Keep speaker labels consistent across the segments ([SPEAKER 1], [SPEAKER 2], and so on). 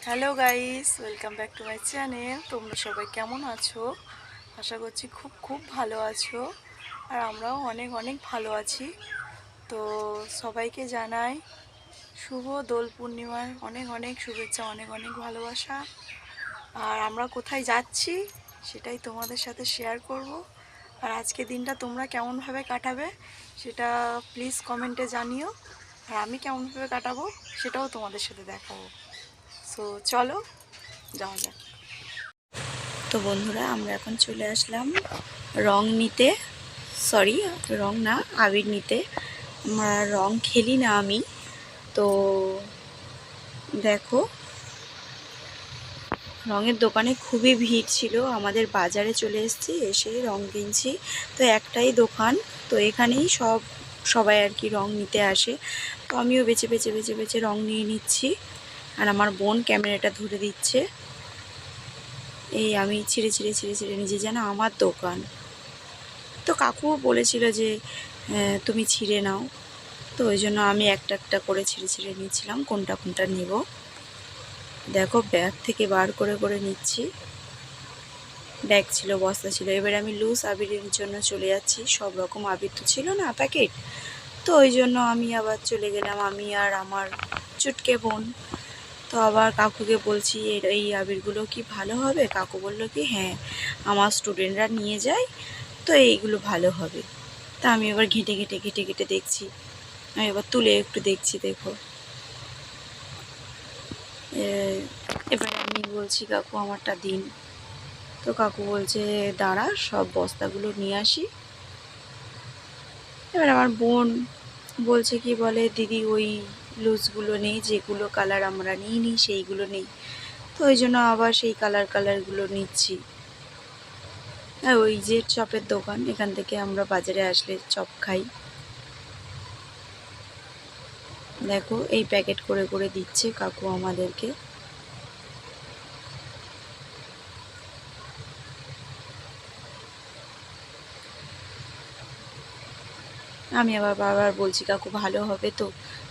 [SPEAKER 1] Hello guys, welcome back to my channel. তোমরা সবাই কেমন আছো? আশা করছি খুব খুব ভালো আছো। আর আমরাও অনেক অনেক ভালো আছি। তো সবাইকে জানাই শুভ দোল পূর্ণিমার অনেক অনেক শুভেচ্ছা, অনেক অনেক ভালোবাসা। আর আমরা কোথায় যাচ্ছি সেটাই তোমাদের সাথে শেয়ার করব। আর আজকে দিনটা তোমরা কেমনভাবে কাটাবে সেটা প্লিজ কমেন্টে জানিও। আর আমি কেমনভাবে কাটাবো সেটাও তোমাদের সাথে দেখাবো। সো চলো যাওয়া যাক। তো বন্ধুরা, আমরা এখন চলে আসলাম রং নিতে। সরি, রং না, আবির নিতে। আমরা রং খেলি না আমি। তো দেখো, রঙের দোকানে খুবই ভিড় ছিল। আমাদের বাজারে চলে এসেছি, এসে রং কিনছি। তো একটাই দোকান, তো এখানেই সবাই আর কি রং নিতে আসে। তো আমিও বেছে বেছে বেছে বেছে রং নিয়ে নিচ্ছি। আর আমার বোন ক্যামেরাটা ধরে দিচ্ছে। এই আমি ছিঁড়ে ছিঁড়ে ছিঁড়ে ছিঁড়ে নিজে, যেন আমার দোকান। তো কাকুও বলেছিল যে তুমি ছিঁড়ে নাও। তো ওই জন্য আমি একটা একটা করে ছিঁড়ে ছিঁড়ে নিচ্ছিলাম কোনটা কোনটা নেব। দেখো, ব্যাগ থেকে বার করে করে নিচ্ছি। ব্যাগ ছিল, বস্তা ছিল। এবারে আমি লুজ আবিরের জন্য চলে যাচ্ছি। সব রকম আবির তো ছিল না প্যাকেট, তো ওই জন্য আমি আবার চলে গেলাম, আমি আর আমার চুটকে বোন। তো আবার কাকুকে বলছি এই আবিরগুলো কি ভালো হবে? কাকু বলল কি হ্যাঁ, আমার স্টুডেন্টরা নিয়ে যায়, তো এইগুলো ভালো হবে। তা আমি এবার ঘেঁটে ঘেঁটে ঘেঁটে ঘেঁটে দেখছি। আমি এবার তুলে একটু দেখছি। দেখো, এবারে আমি বলছি কাকু আমারটা দিন। তো কাকু বলছে দাঁড়া, সব বস্তাগুলো নিয়ে আসি। এবার আমার বোন বলছে কি বলে, দিদি ওই লুজগুলো নেই, যেগুলো কালার আমরা নিই সেইগুলো নেই। তো ওই জন্য আবার সেই কালারগুলো নিচ্ছি। আর ওই যে চপের দোকান, এখান থেকে আমরা বাজারে আসলে চপ খাই। দেখো, এই প্যাকেট করে করে দিচ্ছে কাকু আমাদেরকে। আমি আবার বারবার বলছি কাকু ভালো হবে তো?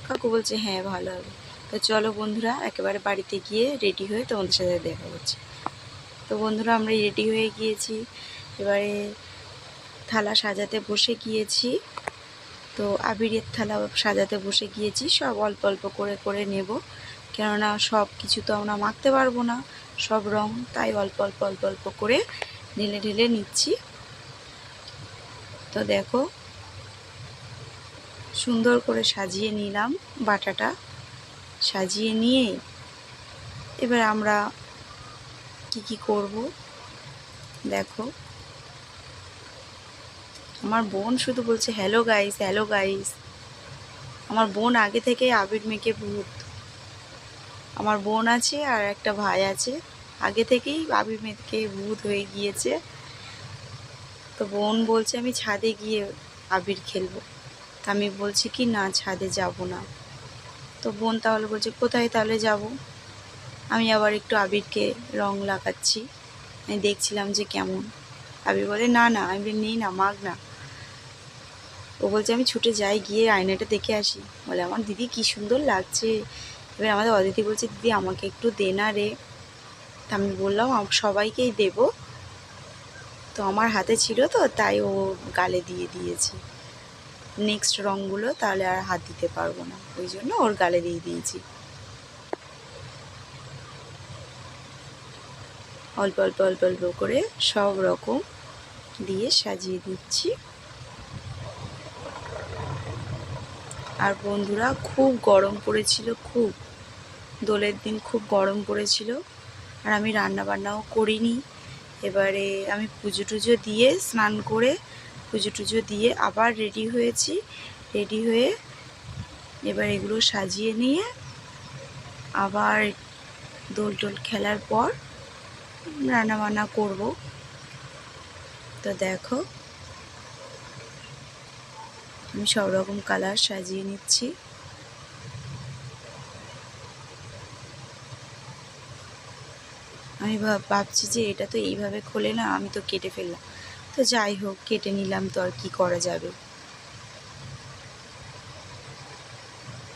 [SPEAKER 1] কাকু বলছে হ্যাঁ ভালো হবে। তো চলো বন্ধুরা, একেবারে বাড়িতে গিয়ে রেডি হয়ে তোমাদের সাথে দেখা করছি। তো বন্ধুরা, আমরা রেডি হয়ে গিয়েছি। এবারে থালা সাজাতে বসে গিয়েছি। তো আবিরের থালা সাজাতে বসে গিয়েছি। সব অল্প অল্প করে করে নেব, কেননা সব কিছু তো আমরা মাখতে পারবো না, সব রং। তাই অল্প অল্প অল্প অল্প করে ঢেলে ঢেলে নিচ্ছি। তো দেখো, সুন্দর করে সাজিয়ে নিলাম বাটাটা। সাজিয়ে নিয়ে এবার আমরা কি কি করব দেখো। আমার বোন শুধু বলছে হ্যালো গাইস, হ্যালো গাইস। আমার বোন আগে থেকে আবির মেখে ভূত। আমার বোন আছে আর একটা ভাই আছে, আগে থেকেই আবির মেখে ভূত হয়ে গিয়েছে। তো বোন বলছে আমি ছাদে গিয়ে আবির খেলবো। তা আমি বলছি কি না, ছাদে যাব না। তো বোন তাহলে বলছে কোথায় তাহলে যাব? আমি আবার একটু আবিরকে রং লাগাচ্ছি, আমি দেখছিলাম যে কেমন। আবির বলে না না, আমি নেই না, মাগ না। ও বলছে আমি ছুটে যাই, গিয়ে আয়নাটা দেখে আসি। বলে আমার দিদি কি সুন্দর লাগছে। এবার আমাদের অদিতি বলছে দিদি আমাকে একটু দে না রে। তা আমি বললাম সবাইকেই দেব। তো আমার হাতে ছিল তো, তাই ও গালে দিয়ে দিয়েছে। নেক্সট রঙগুলো তাহলে আর হাত দিতে পারবো না, ওই জন্য ওর গালে দিয়ে দিয়েছি। অল্প অল্প অল্প অল্প করে সব রকম দিয়ে সাজিয়ে দিচ্ছি। আর বন্ধুরা, খুব গরম পড়েছিল, খুব দোলের দিন খুব গরম পড়েছিল। আর আমি রান্না বান্নাও করিনি। এবারে আমি পুজো টুজো দিয়ে, স্নান করে পুজো টুজো দিয়ে আবার রেডি হয়েছি। রেডি হয়ে এবার এগুলো সাজিয়ে নিয়ে আবার দোল টোল খেলার পর রান্না বান্না করব। তো দেখো, আমি সব রকম কালার সাজিয়ে নিচ্ছি। আমি ভাবছি যে এটা তো এইভাবে খোলে না, আমি তো কেটে ফেললাম। তো যাই হোক, কেটে নিলাম, তো আর কি করা যাবে।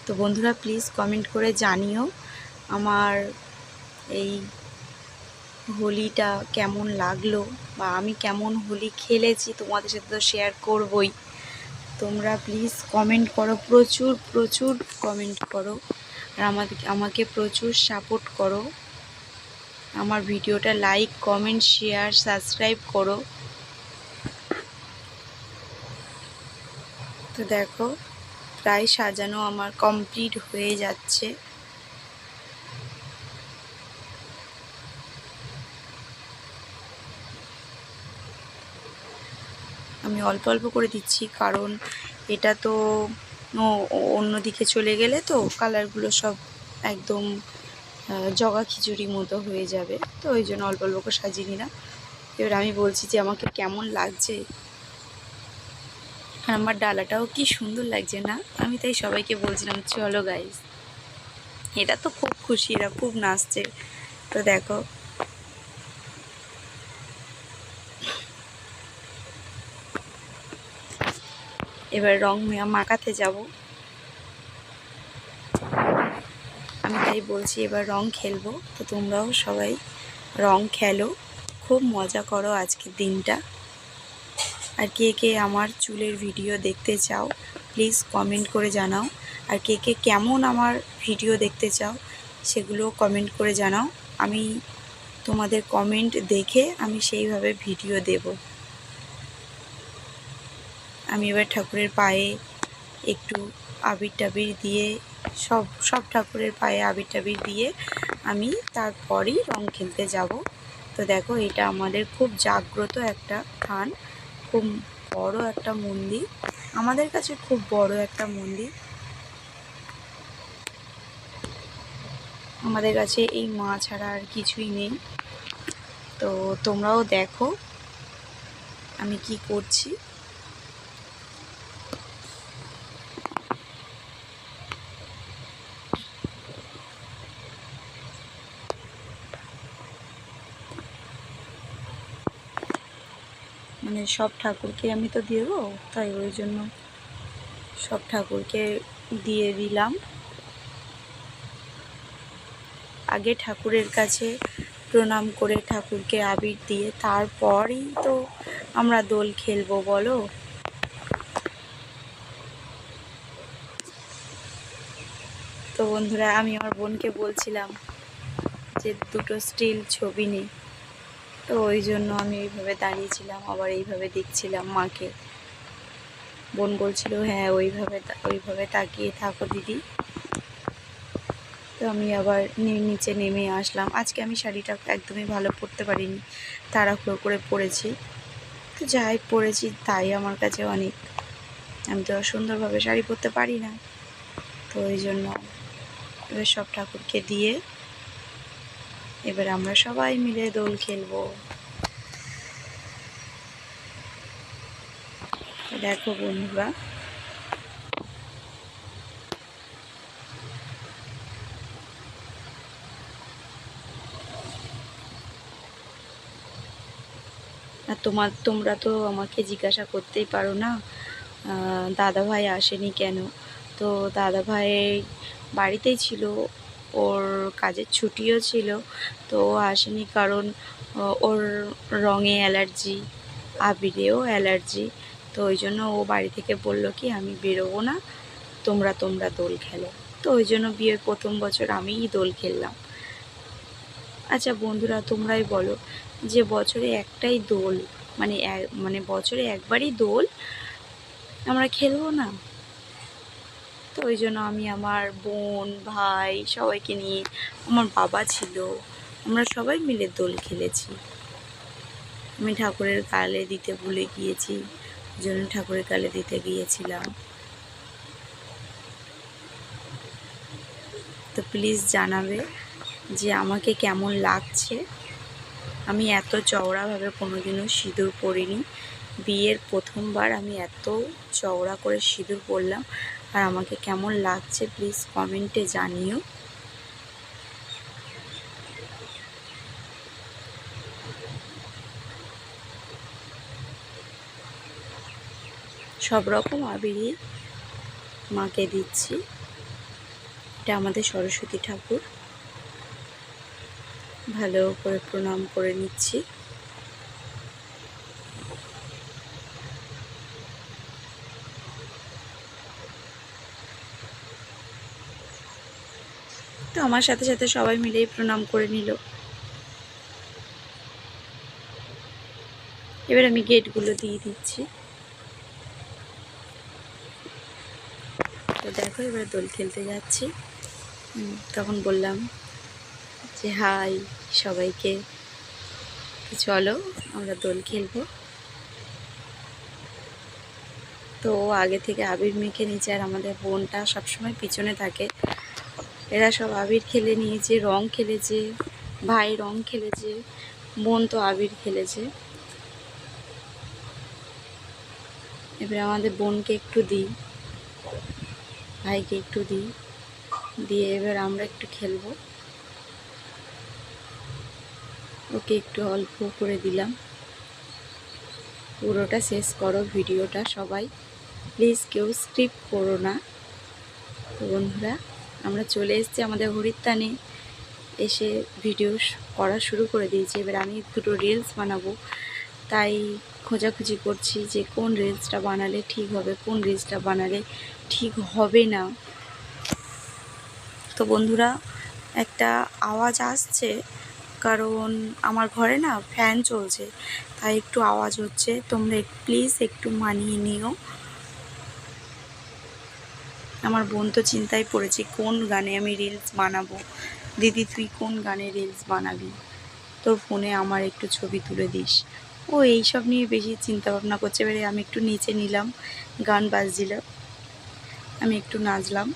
[SPEAKER 1] তো বন্ধুরা, প্লিজ কমেন্ট করে জানিও আমার এই হোলিটা কেমন লাগলো বা আমি কেমন হোলি খেলেছি তোমাদের সাথে তো শেয়ার করবই। তোমরা প্লিজ কমেন্ট করো, প্রচুর প্রচুর কমেন্ট করো, আর আমাকে প্রচুর সাপোর্ট করো। আমার ভিডিওটা লাইক, কমেন্ট, শেয়ার, সাবস্ক্রাইব করো। তো দেখো প্রায় সাজানো আমার কমপ্লিট হয়ে যাচ্ছে। আমি অল্প অল্প করে দিচ্ছি, কারণ এটা তো অন্যদিকে চলে গেলে তো কালারগুলো সব একদম জগা খিচুড়ি মতো হয়ে যাবে, তো ওই জন্য অল্প অল্প করে সাজিয়ে নিলাম। এবার আমি বলছি যে আমাকে কেমন লাগছে, আর আমার ডালাটাও কি সুন্দর লাগছে না। আমি তাই সবাইকে বলছিলাম চলো গাইস, এটা তো খুব খুশি, এরা খুব নাচছে। তো দেখো এবার রং মাখাতে যাব। আমি তাই বলছি এবার রং খেলবো, তো তোমরাও সবাই রং খেলো, খুব মজা করো আজকের দিনটা। আর কে কে আমার চুলের ভিডিও দেখতে চাও প্লিজ কমেন্ট করে জানাও, আর কে কে কেমন আমার ভিডিও দেখতে চাও সেগুলো কমেন্ট করে জানাও। আমি তোমাদের কমেন্ট দেখে আমি সেইভাবে ভিডিও দেব। আমি এবার ঠাকুরের পায়ে একটু আবির টাবির দিয়ে সব ঠাকুরের পায়ে আবির টাবির দিয়ে আমি তারপরই রং খেলতে যাব। তো দেখো এটা আমাদের খুব জাগ্রত একটা স্থান, খুব বড় একটা মন্দির, আমাদের কাছে খুব বড় একটা মন্দির। আমাদের কাছে এই মা ছাড়া আর কিছুই নেই। তো তোমরাও দেখো আমি কি করছি। মানে সব ঠাকুরকে আমি তো দেবো, তাই ওই জন্য সব ঠাকুরকে দিয়ে দিলাম। আগে ঠাকুরের কাছে প্রণাম করে ঠাকুরকে আবির দিয়ে তারপরই তো আমরা দোল খেলবো বলো। তো বন্ধুরা আমি আমার বোনকে বলছিলাম যে দুটো স্টিল ছবি নেই, তো ওই জন্য আমি এইভাবে দাঁড়িয়েছিলাম, আবার এইভাবে দেখছিলাম মাকে। বোন বলছিল হ্যাঁ ওইভাবে তাকিয়ে থাকো দিদি। তো আমি আবার নিচে নেমে আসলাম। আজকে আমি শাড়িটা একদমই ভালো পরতে পারিনি, তাড়াহুড়ো করে পরেছি। তো যাই পরেছি তাই আমার কাছে অনেক, আমি তো সুন্দরভাবে শাড়ি পরতে পারি না। তো ওই জন্য এবার সব ঠাকুরকে দিয়ে এবার আমরা সবাই মিলে দোল খেলবো। দেখো বন্ধুরা আর তোমরা তো আমাকে জিজ্ঞাসা করতেই পারো না দাদা ভাই আসেনি কেন। তো দাদা ভাই বাড়িতেই ছিল, ওর কাজের ছুটিও ছিল, তো ও আসেনি কারণ ওর রঙে অ্যালার্জি, আবিরেও অ্যালার্জি। তো ওই জন্য ও বাড়ি থেকে বলল কি আমি বেরোবো না, তোমরা দোল খেলো। তো ওই জন্য বিয়ের প্রথম বছর আমিই দোল খেললাম। আচ্ছা বন্ধুরা তোমরাই বলো যে বছরে একটাই দোল, মানে বছরে একবারই দোল আমরা খেলবো না? তো ওই জন্য আমি আমার বোন ভাই সবাইকে নিয়ে, আমার বাবা ছিল, আমরা সবাই মিলে দোল খেলেছি। আমি ঠাকুরের গালে দিতে ভুলে গিয়েছি, ওই জন্য ঠাকুরের গালে দিতে গিয়েছিলাম। তো প্লিজ জানাবে যে আমাকে কেমন লাগছে। আমি এত চওড়াভাবে কোনোদিনও সিঁদুর পরিনি, বিয়ের প্রথমবার আমি এত চওড়া করে সিঁদুর পরলাম। আর আমাকে কেমন লাগছে প্লিজ কমেন্টে জানিও। সব রকম আবিরই মাকে দিচ্ছি। এটা আমাদের সরস্বতী ঠাকুর। ভালো করে প্রণাম করে নিচ্ছি। তো আমার সাথে সাথে সবাই মিলেই প্রণাম করে নিল। এবার আমি গেটগুলো দিয়ে দিচ্ছি। তো দেখো এবার দোল খেলতে যাচ্ছি। তখন বললাম যে হাই সবাইকে, চলো আমরা দোল খেলবো। তো আগে থেকে আবির মেখে নিয়েছে, আর আমাদের বোনটা সবসময় পিছনে থাকে। এরা সব আবির খেলে নিয়েছে, রং খেলেছে, ভাই রং খেলেছে, বোন তো আবির খেলেছে। এবার আমাদের বোনকে একটু দিই, ভাইকে একটু দিই, দিয়ে এবার আমরা একটু খেলবো। ওকে একটু অল্প করে দিলাম। পুরোটা শেষ করো ভিডিওটা সবাই, প্লিজ কেউ স্কিপ করো না। তো বন্ধুরা আমরা চলে এসেছি আমাদের হরিদ্বারে, এসে ভিডিও করা শুরু করে দিয়েছি। এবার আমি দুটো রিলস বানাবো, তাই খোঁজাখুঁজি করছি যে কোন রিলসটা বানালে ঠিক হবে, কোন রিলসটা বানালে ঠিক হবে না। তো বন্ধুরা একটা আওয়াজ আসছে, কারণ আমার ঘরে না ফ্যান চলছে, তাই একটু আওয়াজ হচ্ছে, তোমরা প্লিজ একটু মানিয়ে নিও। আমার বোন তো চিন্তায় পড়েছে কোন গানে আমি রিলস বানাবো। দিদি তুই কোন গানে রিলস বানাবি, তোর ফোনে আমার একটু ছবি তুলে দিস। ও এইসব নিয়ে বেশি চিন্তা ভাবনা করছে। এবারে আমি একটু নিচে নিলাম, গান বাজছিল, আমি একটু নাচলাম।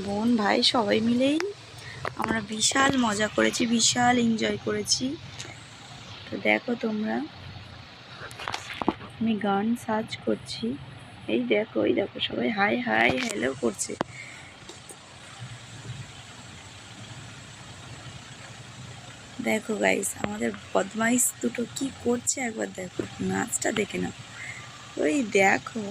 [SPEAKER 1] বোন ভাই সবাই মিলেই আমরা বিশাল মজা করেছি, বিশাল এনজয় করেছি। তো দেখো তোমরা, আমি গান সার্চ করছি, এই দেখো সবাই হাই হাই হ্যালো করছে। দেখো গাইস আমাদের বদমাইশ দুটো কি করছে, একবার দেখো, নাচটা দেখে নাও। ওই দেখো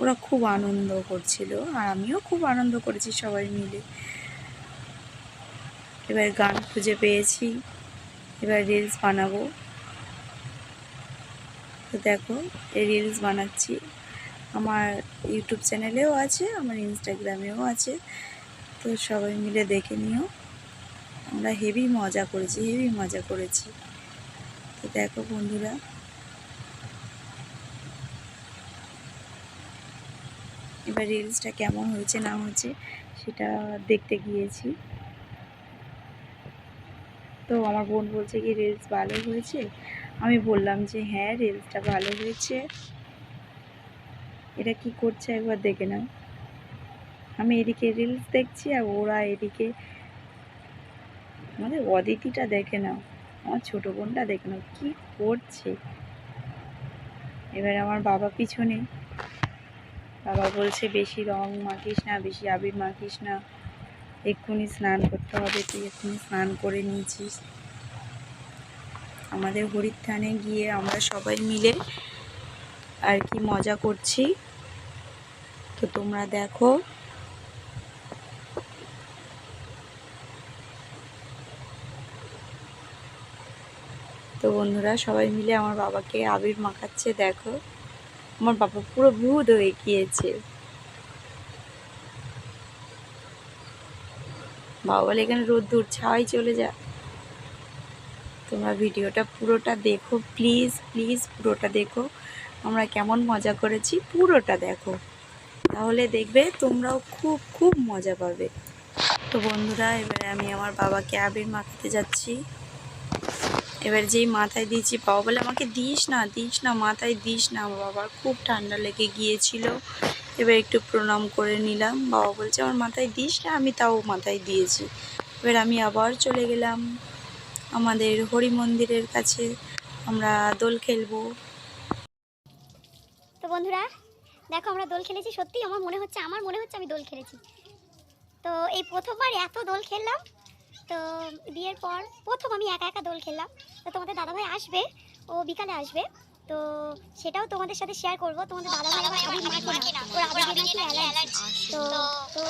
[SPEAKER 1] ওরা খুব আনন্দ করছিল, আর আমিও খুব আনন্দ করেছি সবাই মিলে। এবার গান খুঁজে পেয়েছি, এবার রিলস বানাবো। তো দেখো এই রিলস বানাচ্ছি, আমার ইউটিউব চ্যানেলেও আছে, আমার ইনস্টাগ্রামেও আছে, তো সবাই মিলে দেখে নিও। আমরা হেভি মজা করেছি। তো দেখো বন্ধুরা, এবার রিলসটা কেমন হয়েছে না হয়েছে সেটা দেখতে গিয়েছি। তো আমার বোন বলছে কি রিলস ভালো হয়েছে, আমি বললাম যে হ্যাঁ রিলসটা ভালো হয়েছে। এটা কি করছে একবার দেখে নাও। আমি এদিকে রিলস দেখছি আর ওরা এদিকে, আমাদের অদিতিটা দেখে নাও, আমার ছোটো বোনটা দেখে নাও কী করছে। এবার আমার বাবা পিছনে, বাবা বলছে বেশি রং মাখিস না, বেশি আবির মাখিস না, এক্ষুনি স্নান করতে হবে, তুই এক্ষুনি স্নান করে নিয়েছিস। আমাদের হরিদ্বারে গিয়ে আমরা সবাই মিলে আর কি মজা করছি, তো তোমরা দেখো। তো বন্ধুরা সবাই মিলে আমার বাবাকে আবির মাখাচ্ছে, দেখো আমার বাবা পুরো ভূত হয়ে গিয়েছে। বাবা বলে এখানে রোদ্দুর ছাই চলে যা। তোমরা ভিডিওটা পুরোটা দেখো, প্লিজ পুরোটা দেখো, আমরা কেমন মজা করেছি পুরোটা দেখো, তাহলে দেখবে তোমরাও খুব মজা পাবে। তো বন্ধুরা এবারে আমি আমার বাবাকে আবির মাখাতে যাচ্ছি। এবার যেই মাথায় দিয়েছি, বাবা বলে আমাকে দিস না মাথায় দিস না, আমার বাবার খুব ঠান্ডা লেগে গিয়েছিল। এবার একটু প্রণাম করে নিলাম, বাবা বলছে আমার মাথায় দিস না, আমি তাও মাথায় দিয়েছি। এবার আমি আবার চলে গেলাম আমাদের হরি মন্দিরের কাছে, আমরা দোল খেলবো।
[SPEAKER 2] তো বন্ধুরা দেখো আমরা দোল খেলেছি, সত্যি আমার মনে হচ্ছে আমি দোল খেলেছি। তো এই প্রথমবার এত দোল খেললাম, তো বিয়ের পর প্রথম আমি একা দোল খেললাম। তো তোমাদের দাদাভাই আসবে, ও বিকালে আসবে, তো সেটাও তোমাদের সাথে শেয়ার করব। তোমাদের দাদা ভাই আবার আবির মাখে না, ওর আবির নাকি অ্যালার্জি। তো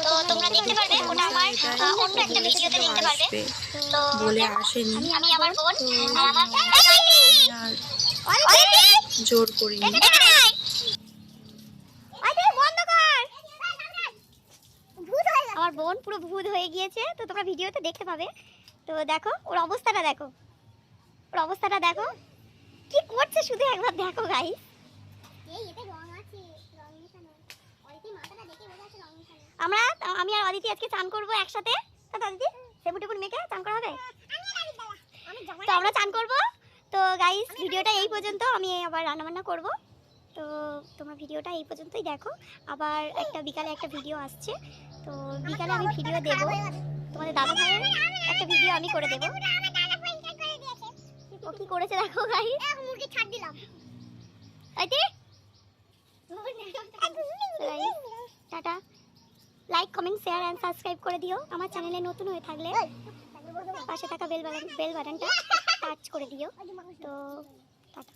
[SPEAKER 2] তো তোমরা দেখতে পারবে, ওটা আমার অন্য একটা ভিডিওতে দেখতে পারবে। তো
[SPEAKER 1] বলে আসেনি,
[SPEAKER 2] আমি আমার বোন
[SPEAKER 1] তো
[SPEAKER 2] আর আমার
[SPEAKER 1] আর জোর করিনি।
[SPEAKER 2] আমার বোন পুরো ভূত হয়ে গিয়েছে, তো তোমরা ভিডিওতে দেখতে পাবে। তো দেখো ওর অবস্থাটা, দেখো ওর অবস্থাটা, দেখো কি করছে শুধু একবার দেখো গাইস। আমি আর অদিতি আজকে চান করবো একসাথে। দিদি সেবু টেবুল মেখে চান করা হবে, তো আমরা চান করব। তো গাইস ভিডিওটা এই পর্যন্ত, আমি আবার রান্নাবান্না করব। তো তোমরা ভিডিওটা এই পর্যন্তই দেখো, আবার একটা বিকালে একটা ভিডিও আসছে। তো বিকালে আমি ভিডিও দেব, তোমাদের দাদা ভাইয়ের একটা ভিডিও আমি করে দেব। ও কি করেছে দেখো গাইস, মুরগি ছাড় দিলাম। Tata, like comment share and subscribe করে দিও। আমার চ্যানেলে নতুন হয়ে থাকলে পাশে থাকা বেল বাটনটা টাচ করে দিও। তো টাটা।